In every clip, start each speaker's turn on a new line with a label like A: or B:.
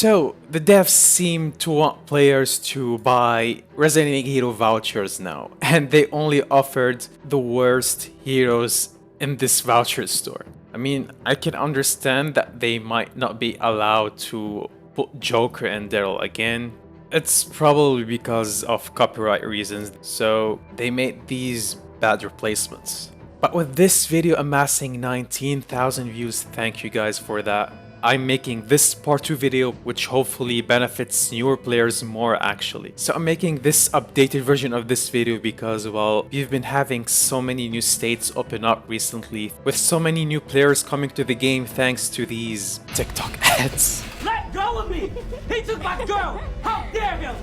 A: So, the devs seem to want players to buy Resident Evil Hero vouchers now, and they only offered the worst heroes in this voucher store. I mean, I can understand that they might not be allowed to put Joker and Daryl again. It's probably because of copyright reasons, so they made these bad replacements. But with this video amassing 19,000 views, thank you guys for that. I'm making this part 2 video, which hopefully benefits newer players more actually. So I'm making this updated version of this video because, well, we've been having so many new states open up recently, with so many new players coming to the game thanks to these TikTok ads.
B: Let go of me! He took my girl! How dare him!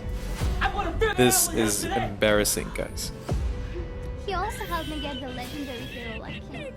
B: I want to feel
A: This is embarrassing, guys.
C: He also helped me get the legendary hero like him.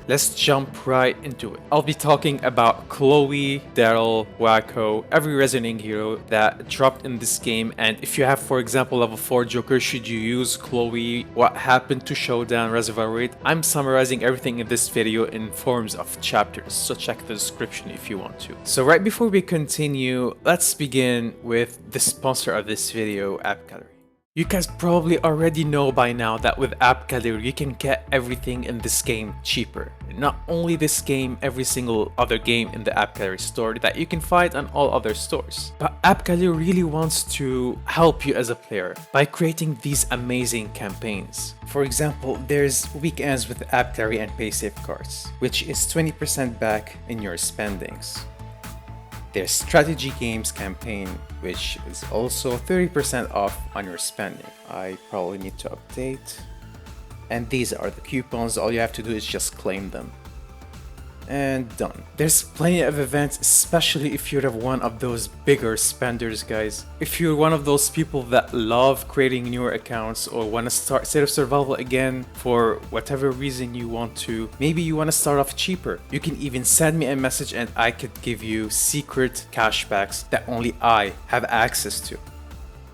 A: Let's jump right into it. I'll be talking about Chloe, Daryl, Wacko, every Resident Evil hero that dropped in this game, and if you have, for example, level 4 Joker, should you use Chloe, what happened to Showdown, Reservoir Raid. I'm summarizing everything in this video in forms of chapters, so check the description if you want to. So right before we continue, let's begin with the sponsor of this video, AppGallery. You guys probably already know by now that with AppGallery you can get everything in this game cheaper. Not only this game, every single other game in the AppGallery store that you can find on all other stores. But AppGallery really wants to help you as a player by creating these amazing campaigns. For example, there's weekends with AppGallery and PaySafe cards, which is 20% back in your spendings. There's strategy games campaign, which is also 30% off on your spending. I probably need to update. And these are the coupons, all you have to do is just claim them. And done. There's plenty of events, especially if you're one of those bigger spenders, guys. If you're one of those people that love creating newer accounts or want to start State of Survival again for whatever reason you want to, maybe you want to start off cheaper, you can even send me a message and I could give you secret cashbacks that only I have access to.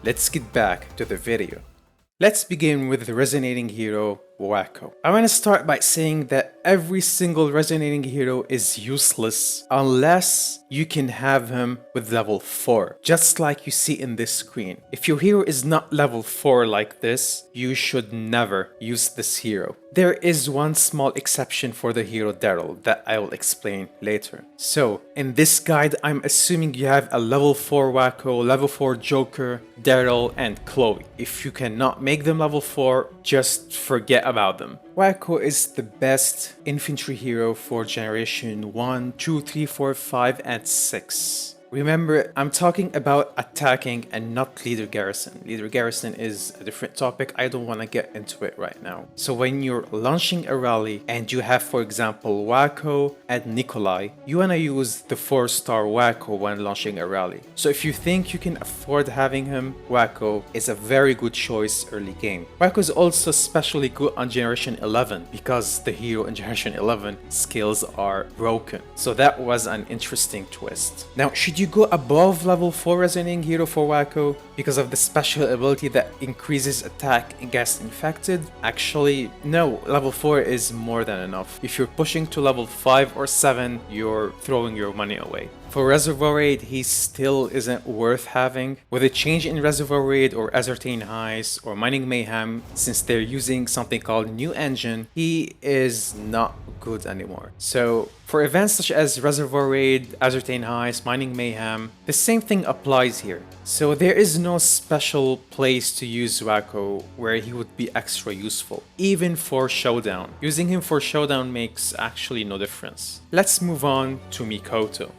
A: Let's get back to the video. Let's begin with the Resonating Hero, Wacko. I want to start by saying that every single Resonating Hero is useless unless you can have him with level 4, just like you see in this screen. If your hero is not level 4 like this, you should never use this hero. There is one small exception for the hero Daryl that I will explain later. So, in this guide, I'm assuming you have a level 4 Wacko, level 4 Joker, Daryl, and Chloe. If you cannot make them level 4, just forget about them. Wacko is the best infantry hero for generation 1, 2, 3, 4, 5, and 6. Remember, I'm talking about attacking and not leader garrison. Leader garrison is a different topic. I don't want to get into it right now. So when you're launching a rally and you have, for example, Wacko and Nikolai, you want to use the 4-star Wacko when launching a rally. So if you think you can afford having him, Wacko is a very good choice early game. Wacko is also especially good on generation 11 because the hero in generation 11 skills are broken. So that was an interesting twist. Now, should you go above level 4 Resonating Hero for Wacko because of the special ability that increases attack against infected? Actually, no, level 4 is more than enough. If you're pushing to level 5 or 7, you're throwing your money away. For Reservoir Raid, he still isn't worth having. With a change in Reservoir Raid or Ascertain Heist or Mining Mayhem, since they're using something called New Engine, he is not good anymore. So for events such as Reservoir Raid, Ascertain Heist, Mining Mayhem, the same thing applies here. So there is no special place to use Wacko where he would be extra useful, even for Showdown. Using him for Showdown makes actually no difference. Let's move on to Mikoto.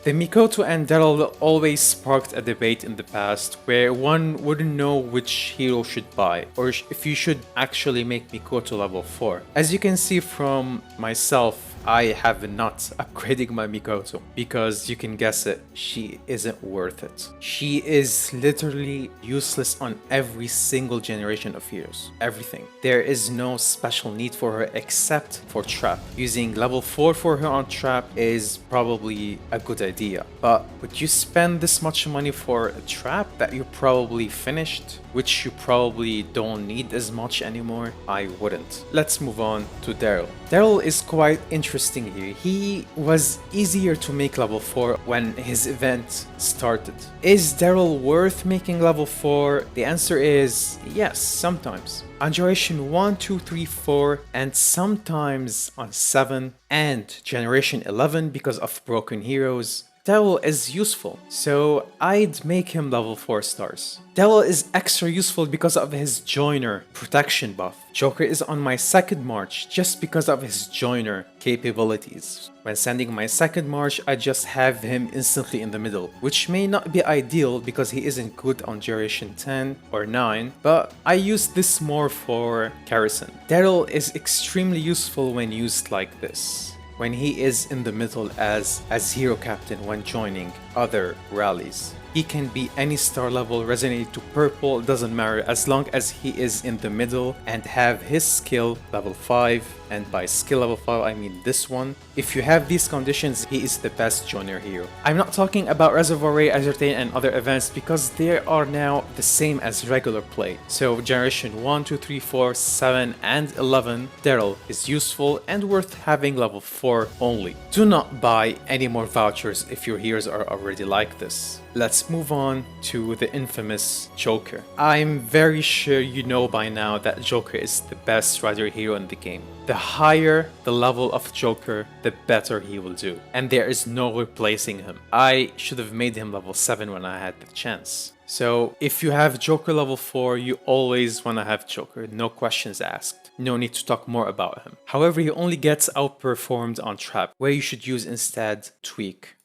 A: The Mikoto and Daryl always sparked a debate in the past where one wouldn't know which hero should buy or if you should actually make Mikoto level 4. As you can see from myself, I have not upgrading my Mikoto because you can guess it, she isn't worth it. She is literally useless on every single generation of heroes. Everything. There is no special need for her except for trap. Using level 4 for her on trap is probably a good idea. But would you spend this much money for a trap that you probably finished, which you probably don't need as much anymore? I wouldn't. Let's move on to Daryl. Daryl is quite interesting interesting here. He was easier to make level 4 when his event started. Is Daryl worth making level 4? The answer is yes, sometimes. On generation 1, 2, 3, 4, and sometimes on 7 and generation 11 because of broken heroes, Daryl is useful, so I'd make him level 4 stars. Daryl is extra useful because of his joiner protection buff. Joker is on my second march just because of his joiner capabilities. When sending my second march, I just have him instantly in the middle, which may not be ideal because he isn't good on generation 10 or 9, but I use this more for Garrison. Daryl is extremely useful when used like this, when he is in the middle as hero captain when joining other rallies. He can be any star level, resonate to purple, doesn't matter, as long as he is in the middle and have his skill level 5, and by skill level 5 I mean this one. If you have these conditions, he is the best joiner hero. I'm not talking about Reservoir Ray, Azertane and other events because they are now the same as regular play. So generation 1, 2, 3, 4, 7 and 11, Daryl is useful and worth having level 4 only. Do not buy any more vouchers if your heroes are already like this. Let's move on to the infamous Joker. I'm very sure you know by now that Joker is the best rider hero in the game. The higher the level of Joker, the better he will do. And there is no replacing him. I should have made him level 7 when I had the chance. So if you have Joker level 4, you always want to have Joker, no questions asked. No need to talk more about him. However, he only gets outperformed on Trap, where you should use instead Tweak.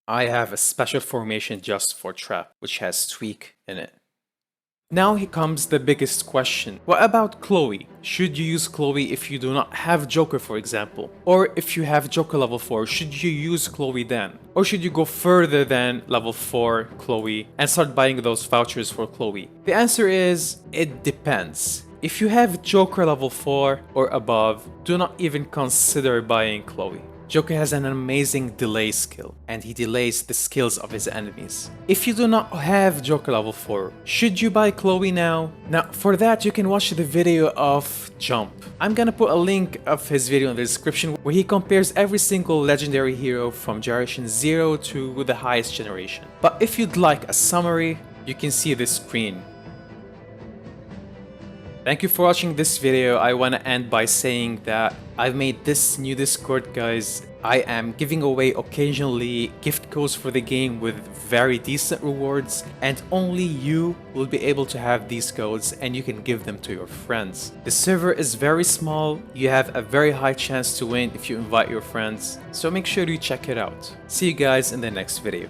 A: I have a special formation just for Trap, which has Tweak in it. Now here comes the biggest question. What about Chloe? Should you use Chloe if you do not have Joker, for example? Or if you have Joker level 4, should you use Chloe then? Or should you go further than level 4 Chloe and start buying those vouchers for Chloe? The answer is, it depends. If you have Joker level 4 or above, do not even consider buying Chloe. Joker has an amazing delay skill, and he delays the skills of his enemies. If you do not have Joker level 4, should you buy Chloe now? Now, for that you can watch the video of Jump. I'm gonna put a link of his video in the description where he compares every single legendary hero from generation 0 to the highest generation. But if you'd like a summary, you can see this screen. Thank you for watching this video. I want to end by saying that I've made this new Discord, guys. I am giving away occasionally gift codes for the game with very decent rewards, and only you will be able to have these codes and you can give them to your friends. The server is very small. You have a very high chance to win if you invite your friends, so make sure you check it out. See you guys in the next video.